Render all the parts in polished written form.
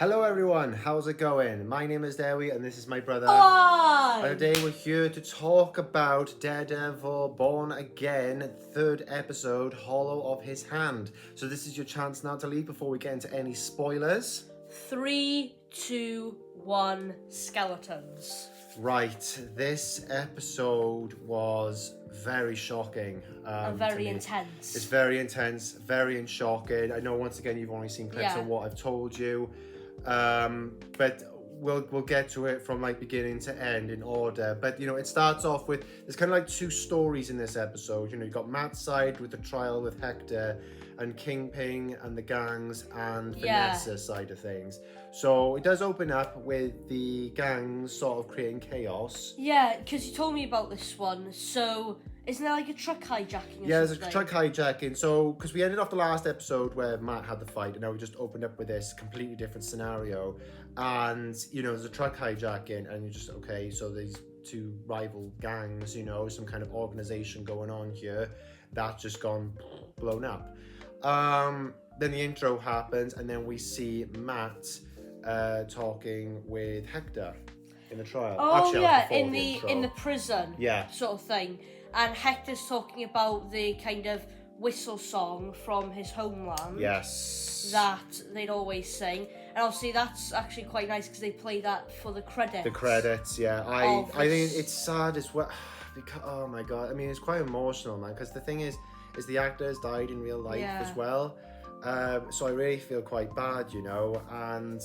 Hello everyone, how's it going? My name is Dewi and this is my brother. Hi! And today we're here to talk about Daredevil Born Again, third episode, Hollow of His Hand. So this is your chance now to leave before we get into any spoilers. 3, 2, 1, skeletons. Right, this episode was very shocking. And very intense. It's very intense, very shocking. I know once again you've only seen clips of what I've told you. But we'll get to it from like beginning to end in order. But you know, it starts off with there's kind of like two stories in this episode. You know, you've got Matt's side with the trial with Hector, and Kingpin and the gangs, and Vanessa's side of things. So it does open up with the gangs sort of creating chaos. Yeah, because you told me about this one. So isn't there like a truck hijacking? Yeah, there's a truck hijacking. So, because we ended off the last episode where Matt had the fight, and now we just opened up with this completely different scenario. And, you know, there's a truck hijacking, and you're just, okay, so these two rival gangs, you know, some kind of organization going on here, that's just gone blown up. Then the intro happens, and then we see Matt talking with Hector in the trial. Oh, actually, yeah, before in the prison sort of thing. And Hector's talking about the kind of whistle song from his homeland. Yes. That they'd always sing. And obviously that's actually quite nice because they play that for the credits. The credits, yeah. I think it's sad as well. Because, oh my god, I mean, it's quite emotional, man. Because the thing is the actor has died in real life as well. So I really feel quite bad, you know. And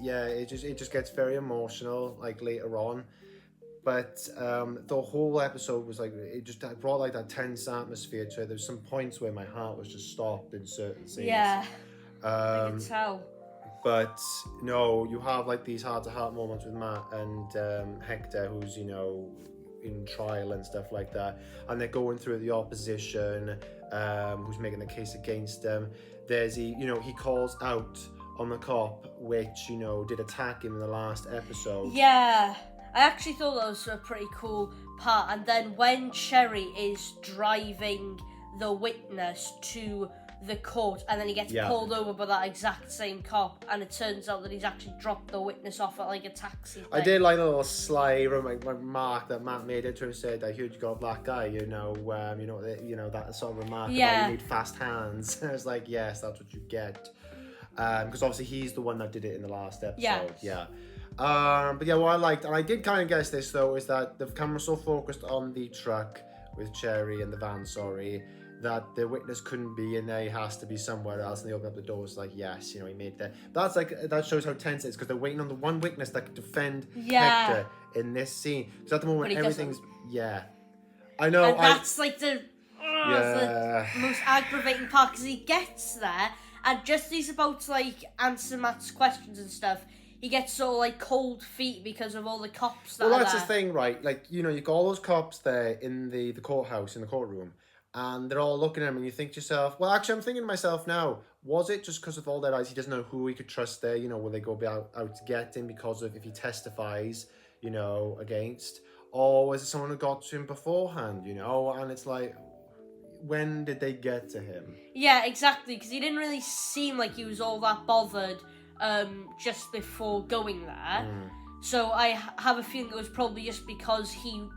it just gets very emotional, like later on. But the whole episode was like, it brought like that tense atmosphere to it. There's some points where my heart was just stopped in certain scenes. Yeah, I can tell. But no, you have like these heart-to-heart moments with Matt and Hector, who's, you know, in trial and stuff like that. And they're going through the opposition, who's making the case against them. He calls out on the cop, which, you know, did attack him in the last episode. Yeah. I actually thought that was a pretty cool part. And then when Cherry is driving the witness to the court, and then he gets pulled over by that exact same cop, and it turns out that he's actually dropped the witness off at like a taxi thing. I did like a little sly remark that Matt made into him, said, "I heard you got a black guy." You know, that sort of remark about you need fast hands. I was like, yes, that's what you get, because obviously he's the one that did it in the last episode. Yeah. But yeah, what I liked, and I did kind of guess this though, is that the camera's so focused on the truck with Cherry and the van, that the witness couldn't be in there, he has to be somewhere else, and they open up the doors like, yes, you know, he made that. That shows how tense it is, because they're waiting on the one witness that could defend Hector in this scene. Because at the moment, everything's, I know. And that's like the most aggravating part, because he gets there, and just as he's about to like answer Matt's questions and stuff, he gets sort of like cold feet because of all the cops that are there. Well, that's the thing, right? Like, you know, you've got all those cops there in the courthouse, in the courtroom, and they're all looking at him, and you think to yourself, well, actually, I'm thinking to myself now, was it just because of all their eyes, he doesn't know who he could trust there? You know, will they go out to get him because of if he testifies, you know, against? Or was it someone who got to him beforehand, you know? And it's like, when did they get to him? Yeah, exactly, because he didn't really seem like he was all that bothered just before going there. So I have a feeling it was probably just because he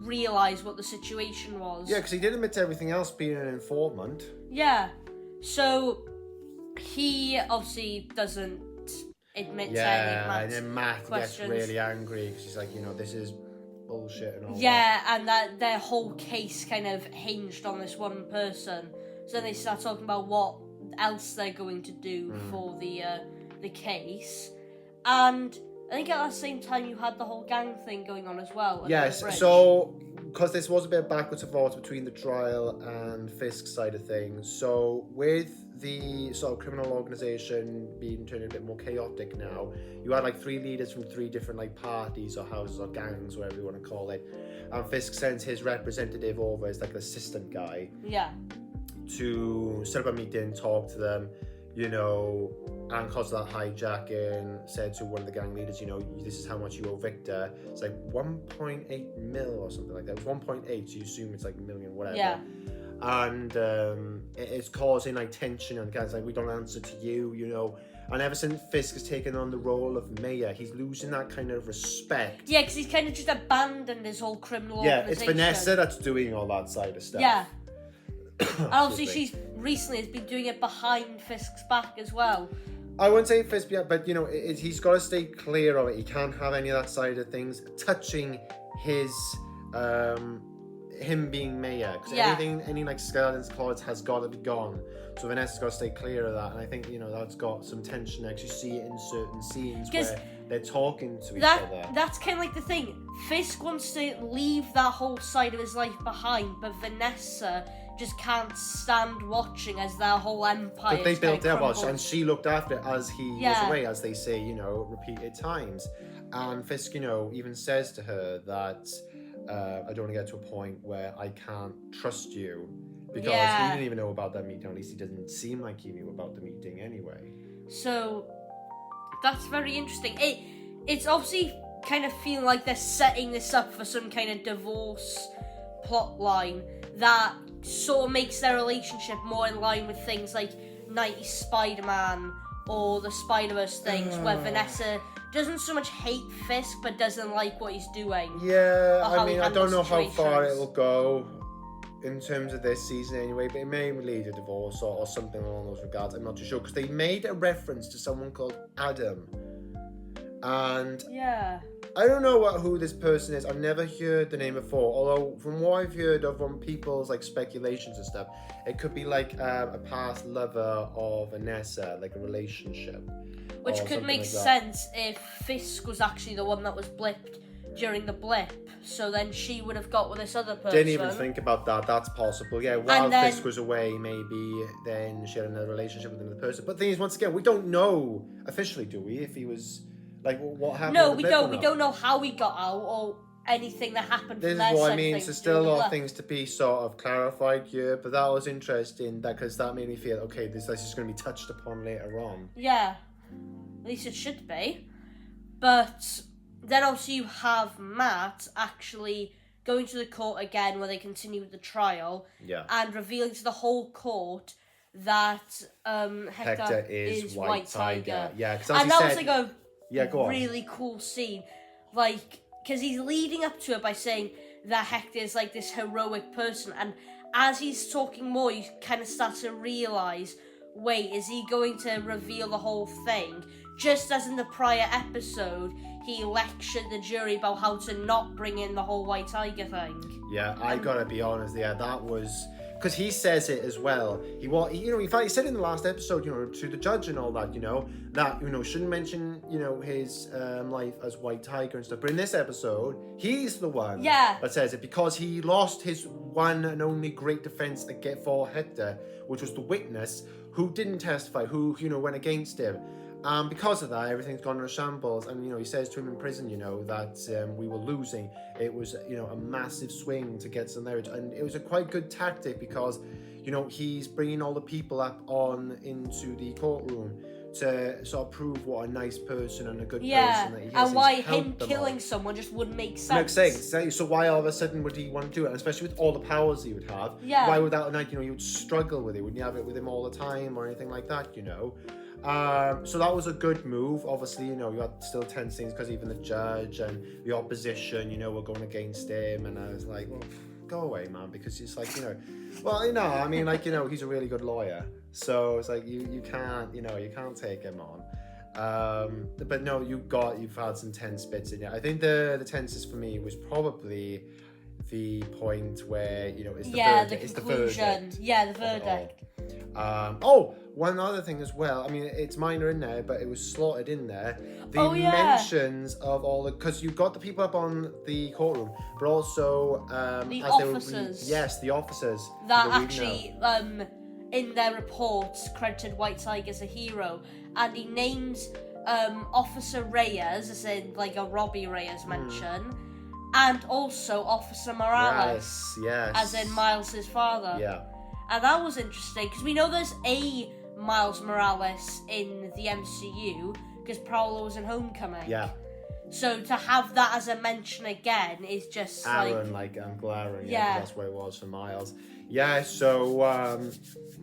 realised what the situation was. Yeah, because he did admit to everything else being an informant. Yeah. So he obviously doesn't admit to any of Matt's and then Matt questions. gets really angry because he's like, you know, this is bullshit and all that. And that their whole case kind of hinged on this one person. So then they start talking about what else they're going to do for the case. And I think at the same time you had the whole gang thing going on as well. Yes, so because this was a bit backwards and forwards between the trial and Fisk's side of things. So with the sort of criminal organisation being turned a bit more chaotic now, you had like 3 leaders from 3 different like parties or houses or gangs, whatever you want to call it. And Fisk sends his representative over as like an assistant guy. Yeah. To set up a meeting, talk to them, you know, and because of that hijacking, said to one of the gang leaders, you know, this is how much you owe Victor. It's like 1.8 mil or something like that. It was 1.8, so you assume it's like a million, whatever. Yeah. And it's causing like tension, and guys like, we don't answer to you, you know. And ever since Fisk has taken on the role of mayor, he's losing that kind of respect. Yeah, because he's kind of just abandoned his whole criminal organisation. It's Vanessa that's doing all that side of stuff. Yeah. And obviously she's recently has been doing it behind Fisk's back as well. I wouldn't say Fisk, but he's got to stay clear of it. He can't have any of that side of things touching his him being mayor, because any like skeletons claws has got to be gone. So Vanessa's got to stay clear of that, and I think that's got some tension. You actually see it in certain scenes where they're talking to each other. That's kind of like the thing. Fisk wants to leave that whole side of his life behind, but Vanessa just can't stand watching as their whole empire. But they built their watch, and she looked after it as he was away, as they say, repeated times. And Fisk, even says to her that I don't want to get to a point where I can't trust you, because he didn't even know about that meeting. At least he doesn't seem like he knew about the meeting anyway. So that's very interesting. It's obviously kind of feeling like they're setting this up for some kind of divorce plot line that sort of makes their relationship more in line with things like 90s Spider-Man or the Spider-Verse things, where Vanessa doesn't so much hate Fisk but doesn't like what he's doing. Yeah, I don't know how far it'll go in terms of this season anyway, but it may lead to divorce or something along those regards. I'm not too sure, because they made a reference to someone called Adam, and I don't know who this person is. I've never heard the name before, although from what I've heard of from people's like speculations and stuff, it could be like a past lover of Vanessa, like a relationship. Which could make sense if Fisk was actually the one that was blipped during the blip, so then she would have got with this other person. Didn't even think about that. That's possible. Yeah, while Fisk was away, maybe then she had another relationship with another person. But the thing is, once again, we don't know officially, do we? If he was like, what happened? No, we don't. We don't know how he got out or anything that happened. This is what I mean. So still a lot of things to be sort of clarified here. But that was interesting, because that made me feel okay. This is going to be touched upon later on. Yeah, at least it should be. But then also you have Matt actually going to the court again, where they continue with the trial, and revealing to the whole court that Hector is White Tiger. Yeah, because and that was like a go on. really cool scene, like, because he's leading up to it by saying that Hector is like this heroic person, and as he's talking more, you kind of start to realise, wait, is he going to reveal the whole thing? Just as in the prior episode, he lectured the jury about how to not bring in the whole White Tiger thing. Yeah, I gotta be honest. Yeah, that was because he says it as well. In fact, he said in the last episode, to the judge and all that, that shouldn't mention, his life as White Tiger and stuff. But in this episode, he's the one that says it, because he lost his one and only great defense for Hector, which was the witness who didn't testify, who went against him. Because of that, everything's gone in a shambles. And, he says to him in prison, that we were losing. It was, a massive swing to get some marriage. And it was a quite good tactic because, he's bringing all the people up into the courtroom to sort of prove what a nice person and a good person that he is. And why him killing someone just wouldn't make sense. Makes sense. So why all of a sudden would he want to do it? And especially with all the powers he would have. Yeah. Why would that night, you would struggle with it? Wouldn't you have it with him all the time or anything like that, So that was a good move. Obviously, you had still tense things because even the judge and the opposition, were going against him. And I was like, well, go away, man, because it's like, I mean, like, he's a really good lawyer. So it's like, you can't, you can't take him on. But no, you've had some tense bits in it. I think the tensest for me was probably the point where, it's the verdict. The conclusion. The verdict. One other thing as well. I mean, it's minor in there, but it was slotted in there. The mentions of all because you've got the people up on the courtroom, but also the officers. The officers that actually, in their reports, credited White Tiger as a hero, and he names Officer Reyes, as in like a Robbie Reyes mention, and also Officer Morales, as in Miles' father. Yeah. And that was interesting, because we know there's a Miles Morales in the MCU, because Prowler was in Homecoming. Yeah. So to have that as a mention again is just glaring, that's where it was for Miles. Yeah, so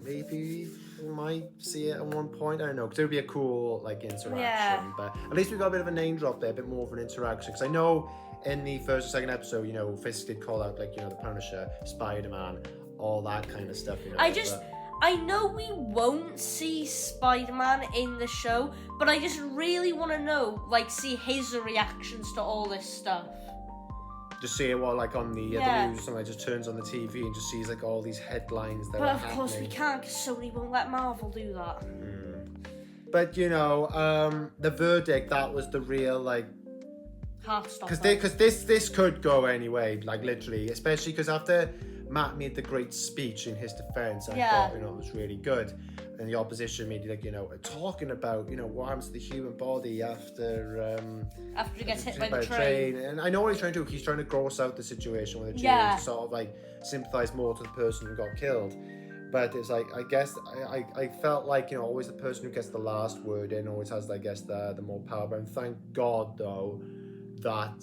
maybe we might see it at one point. I don't know, because it would be a cool like interaction. But at least we got a bit of a name drop there, a bit more of an interaction. Because I know in the first or second episode, you know, Fisk did call out like, you know, the Punisher, Spider-Man, all that kind of stuff. You know, I know we won't see Spider-Man in the show, but I just really want to know, like, see his reactions to all this stuff. Just see it like on the news or something, like, just turns on the TV and just sees like all these headlines that but are of happening. Course we can't, because Sony won't let Marvel do that. But you know, the verdict, that was the real like Heartstopper. Because this could go anyway, like literally, especially because after Matt made the great speech in his defense, I thought, you know, it was really good. And the opposition made, like, you know, talking about, you know, what happens to the human body after he gets hit by the train. And I know what he's trying to do. He's trying to gross out the situation with the train to sort of like sympathize more to the person who got killed. But it's like, I guess I felt like, you know, always the person who gets the last word in always has, I guess, the more power. But thank God though that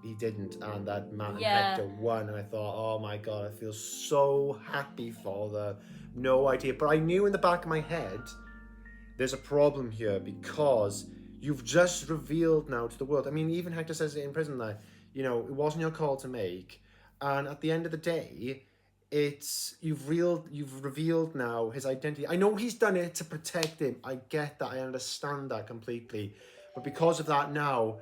he didn't, and that Matt and Hector won. And I thought, oh my God, I feel so happy for them. No idea, but I knew in the back of my head there's a problem here, because you've just revealed now to the world. I mean, even Hector says it in prison that, you know, it wasn't your call to make, and at the end of the day, you've revealed now his identity. I know he's done it to protect him. I get that. I understand that completely, but because of that now,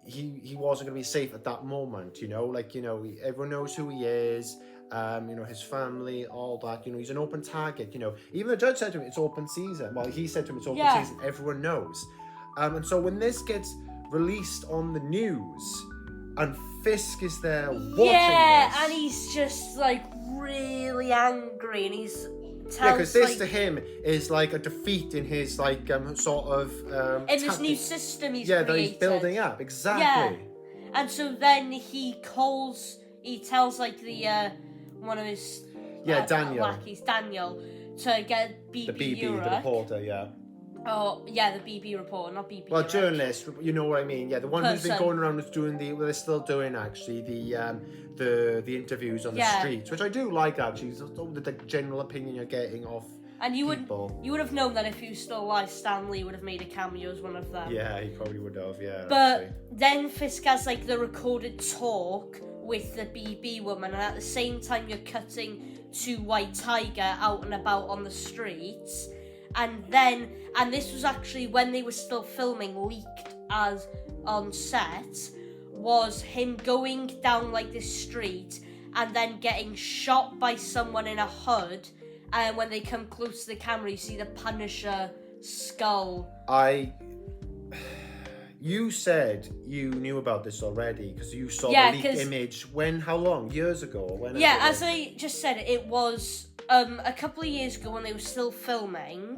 he wasn't going to be safe at that moment. You know, like, you know, everyone knows who he is. You know, his family, all that. You know, he's an open target. You know, even the judge said to him, "It's open season." Well, he said to him, "It's open season." Everyone knows. And so when this gets released on the news, and Fisk is there watching this, and he's just like really angry, and he's because this to him is like a defeat in his like sort of in this new system he's created. that he's building up. Exactly. And so then he tells like the one of his Daniel lackeys, Daniel, to get BB the BB, Urich. the reporter, Oh, yeah, the BB reporter, not BB. Well, Urich. Journalist, you know what I mean. Yeah, the one who's been going around was doing they're still doing actually the interviews on the streets, which I do like actually. The general opinion you're getting off. And you people. would have known that if he was still alive, Stan Lee would have made a cameo as one of them. Yeah, he probably would have. Yeah. But then Fisk has like the recorded talk with the BB woman, and at the same time you're cutting to White Tiger out and about on the streets. And this was actually when they were still filming, leaked as on set, was him going down like this street and then getting shot by someone in a hood, and when they come close to the camera you see the Punisher skull. You said you knew about this already because you saw the leaked image how long? Years ago? As I just said, it was a couple of years ago when they were still filming.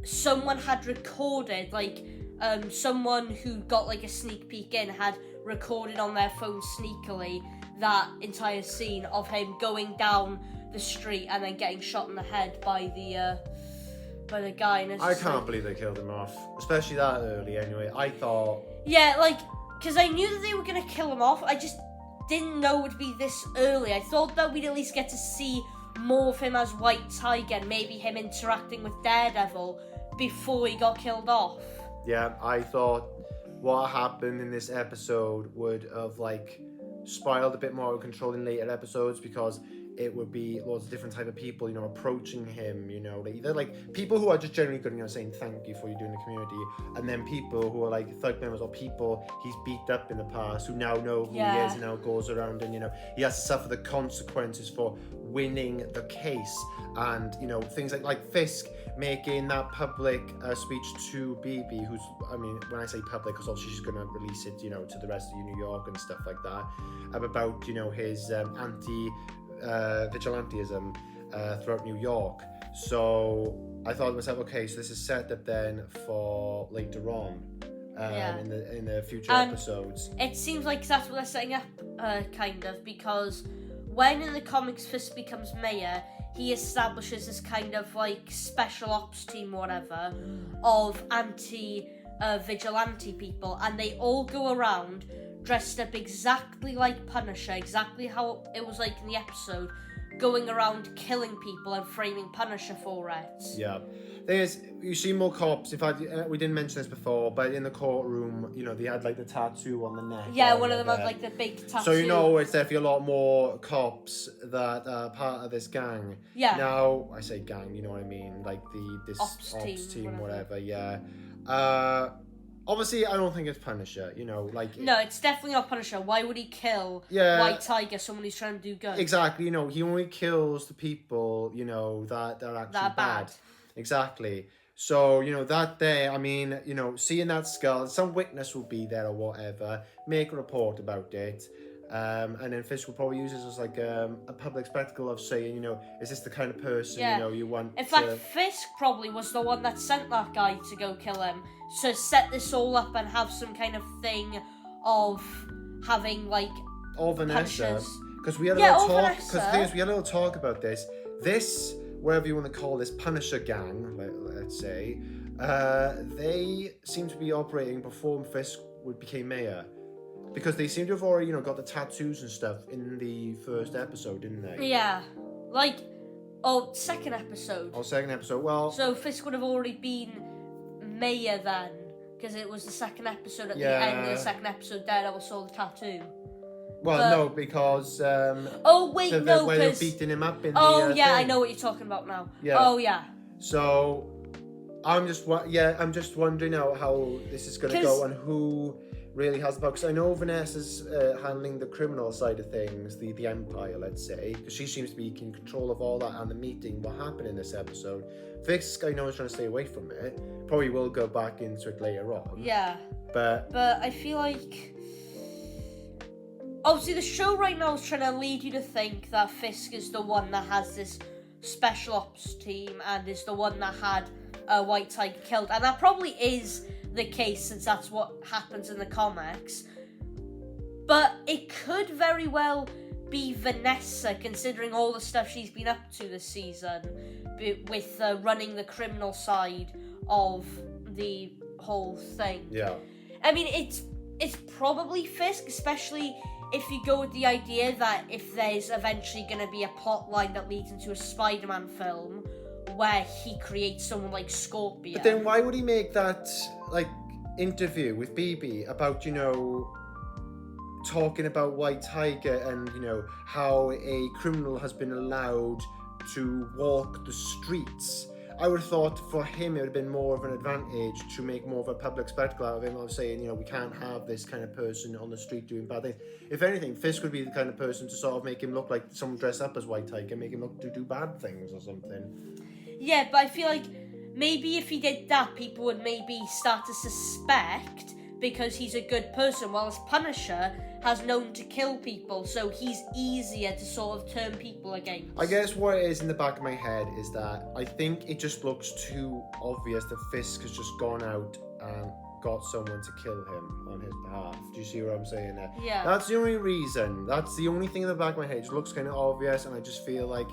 Someone had recorded, someone who got like a sneak peek in had recorded on their phone sneakily that entire scene of him going down the street and then getting shot in the head by the guy. And I can't believe they killed him off, especially that early. Anyway, I thought. Yeah, because I knew that they were gonna kill him off. I just didn't know it would be this early. I thought that we'd at least get to see more of him as White Tiger, and maybe him interacting with Daredevil before he got killed off. Yeah, I thought what happened in this episode would have spiraled a bit more out of control in later episodes, because it would be lots of different type of people, approaching him, they're people who are just generally good, saying thank you for what you do in the community, and then people who are thug members or people he's beat up in the past who now know who he is and now goes around and, he has to suffer the consequences for winning the case, and, things like Fisk making that public speech to BB, who's, when I say public, because obviously she's going to release it, to the rest of New York and stuff like that, about, his vigilantism throughout New York. So I thought to myself, okay, so this is set up then for later on in the future episodes. It seems like that's what they're setting up, kind of, because when in the comics Fisk becomes mayor, he establishes this kind of special ops team, whatever, of vigilante people, and they all go around dressed up exactly like Punisher, exactly how it was in the episode, going around killing people and framing Punisher for it. Yeah. Thing is, you see more cops. In fact, we didn't mention this before, but in the courtroom, they had like the tattoo on the neck. Yeah, one of them had like the big tattoo. So it's definitely a lot more cops that are part of this gang. Yeah. Now, I say gang, you know what I mean? Like this ops team, whatever, yeah. Obviously, I don't think it's Punisher, No, it's definitely not Punisher. Why would he kill White Tiger, someone who's trying to do good? Exactly, he only kills the people, that are actually bad. Exactly. So, that day, I mean, seeing that skull, some witness will be there or whatever, make a report about it. And then Fisk will probably use this as like a public spectacle of saying, is this the kind of person, you want In fact, Fisk probably was the one that sent that guy to go kill him, to set this all up and have some kind of thing of having, like, or Vanessa. Because we had a little talk, because the thing is, we had a little talk about this. This, whatever you want to call this, Punisher gang, let's say, they seem to be operating before Fisk became mayor. Because they seem to have already, got the tattoos and stuff in the first episode, didn't they? Yeah. Second episode. Second episode, well... So Fisk would have already been mayor then, because it was the second episode. At the end of the second episode, Daredevil saw the tattoo. Well, no, because... where they're beating him up in the thing. I know what you're talking about now. Yeah. Oh, yeah. So, I'm just wondering how this is going to go and who really has the power. Because I know Vanessa's handling the criminal side of things, the Empire, let's say, because she seems to be in control of all that and the meeting, what happened in this episode. Fisk, I know, is trying to stay away from it. Probably will go back into it later on. Yeah. But I feel like... Obviously, the show right now is trying to lead you to think that Fisk is the one that has this special ops team and is the one that had White Tiger killed. And that probably is the case, since that's what happens in the comics. But it could very well be Vanessa, considering all the stuff she's been up to this season, with running the criminal side of the whole thing. Yeah. I mean, it's probably Fisk, especially if you go with the idea that if there's eventually going to be a plot line that leads into a Spider-Man film where he creates someone like Scorpion. But then why would he make that, interview with BB about, talking about White Tiger and, how a criminal has been allowed to walk the streets? I would have thought for him it would have been more of an advantage to make more of a public spectacle out of him, of saying, we can't have this kind of person on the street doing bad things. If anything, Fisk would be the kind of person to sort of make him look like someone dressed up as White Tiger, make him look to do bad things or something. Yeah, but I feel like maybe if he did that, people would maybe start to suspect because he's a good person, whilst Punisher has known to kill people, so he's easier to sort of turn people against. I guess what it is in the back of my head is that I think it just looks too obvious that Fisk has just gone out and got someone to kill him on his behalf. Do you see what I'm saying there? Yeah. That's the only reason. That's the only thing in the back of my head. It just looks kind of obvious, and I just feel like,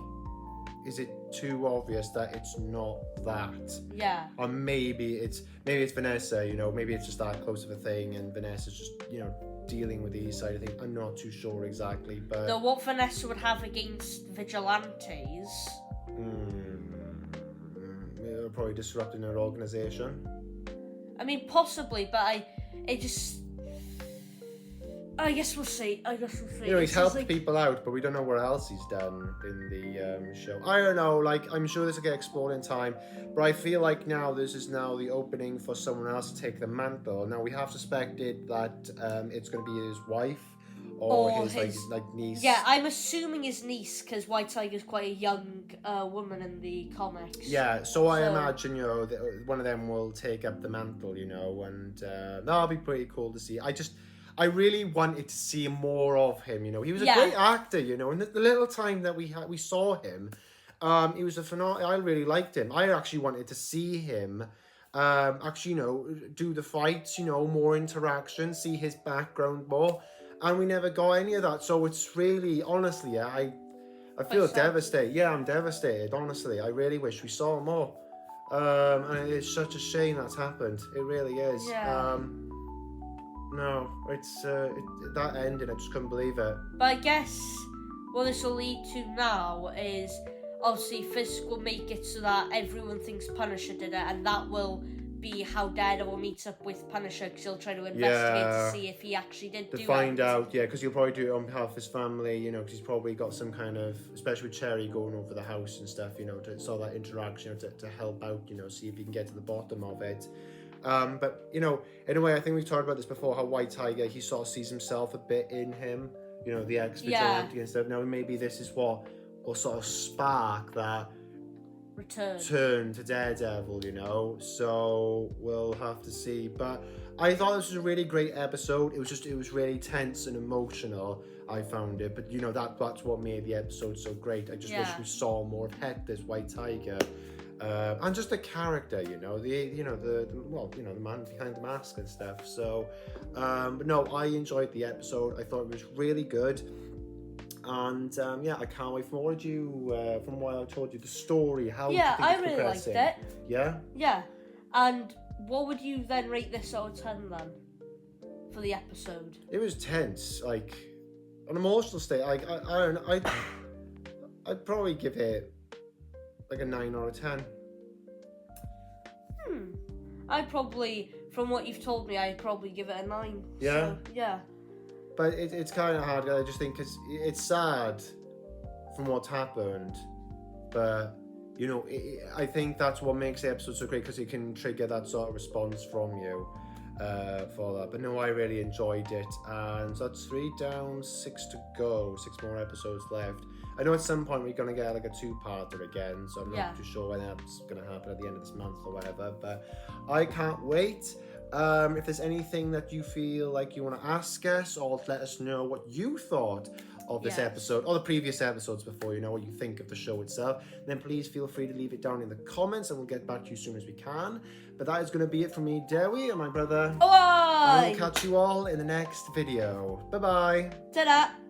is it too obvious that it's not that? Yeah. Or maybe it's Vanessa, maybe it's just that close of a thing, and Vanessa's just, dealing with these side of things. I'm not too sure exactly, but... Though what Vanessa would have against vigilantes... probably disrupting her organisation. I mean, possibly, but I guess we'll see. He's helped people out, but we don't know what else he's done in the show. I don't know, I'm sure this will get explored in time, but I feel like now this is now the opening for someone else to take the mantle. Now, we have suspected that it's going to be his wife or his niece. Yeah, I'm assuming his niece, because White Tiger's quite a young woman in the comics. Yeah, so I imagine, that one of them will take up the mantle, and that'll be pretty cool to see. I really wanted to see more of him, He was a great actor, in the little time that we saw him, he was a phenomenal... I really liked him. I actually wanted to see him, do the fights, more interaction, see his background more, and we never got any of that. So it's really, honestly, I feel devastated. Yeah, I'm devastated, honestly. I really wish we saw more. And it's such a shame that's happened. It really is. Yeah. No, it's that ending, I just couldn't believe it. But I guess what this will lead to now is obviously Fisk will make it so that everyone thinks Punisher did it, and that will be how Daredevil meets up with Punisher, because he'll try to investigate to see if he actually did do it. To find out, because he'll probably do it on behalf of his family, because he's probably got some kind of, especially with Cherry going over the house and stuff, to saw that interaction, to help out, see if he can get to the bottom of it. But, in a way, I think we've talked about this before, how White Tiger, he sort of sees himself a bit in him, the ex-vigilante and stuff. Now, maybe this is what will sort of spark that turn to Daredevil, so we'll have to see. But I thought this was a really great episode. It was really tense and emotional, I found it, but that's what made the episode so great. I just wish we saw more of Hector's White Tiger, and just the character, the man behind the mask and stuff. So but no, I enjoyed the episode. I thought it was really good. And I can't wait for more of you. From what I told you, the story, how you think it's I really liked it. Yeah. And what would you then rate this out of 10 then for the episode? It was tense, like an emotional state. Like I'd probably give it like a 9 out of 10. I'd probably, from what you've told me, I'd probably give it a 9. Yeah. So, yeah. But it's kind of hard. I just think because it's sad from what's happened, but I think that's what makes the episode so great, because it can trigger that sort of response from you for that. But no, I really enjoyed it, and so that's 3 down, 6 to go. 6 more episodes left. I know at some point we're gonna get like a 2-parter again, so I'm not too sure when that's gonna happen at the end of this month or whatever. But I can't wait. If there's anything that you feel like you want to ask us, or let us know what you thought of this episode, or the previous episodes before, what you think of the show itself, then please feel free to leave it down in the comments, and we'll get back to you as soon as we can. But that is going to be it from me, Dewi, and my brother. Bye! And we'll catch you all in the next video. Bye-bye. Ta-da!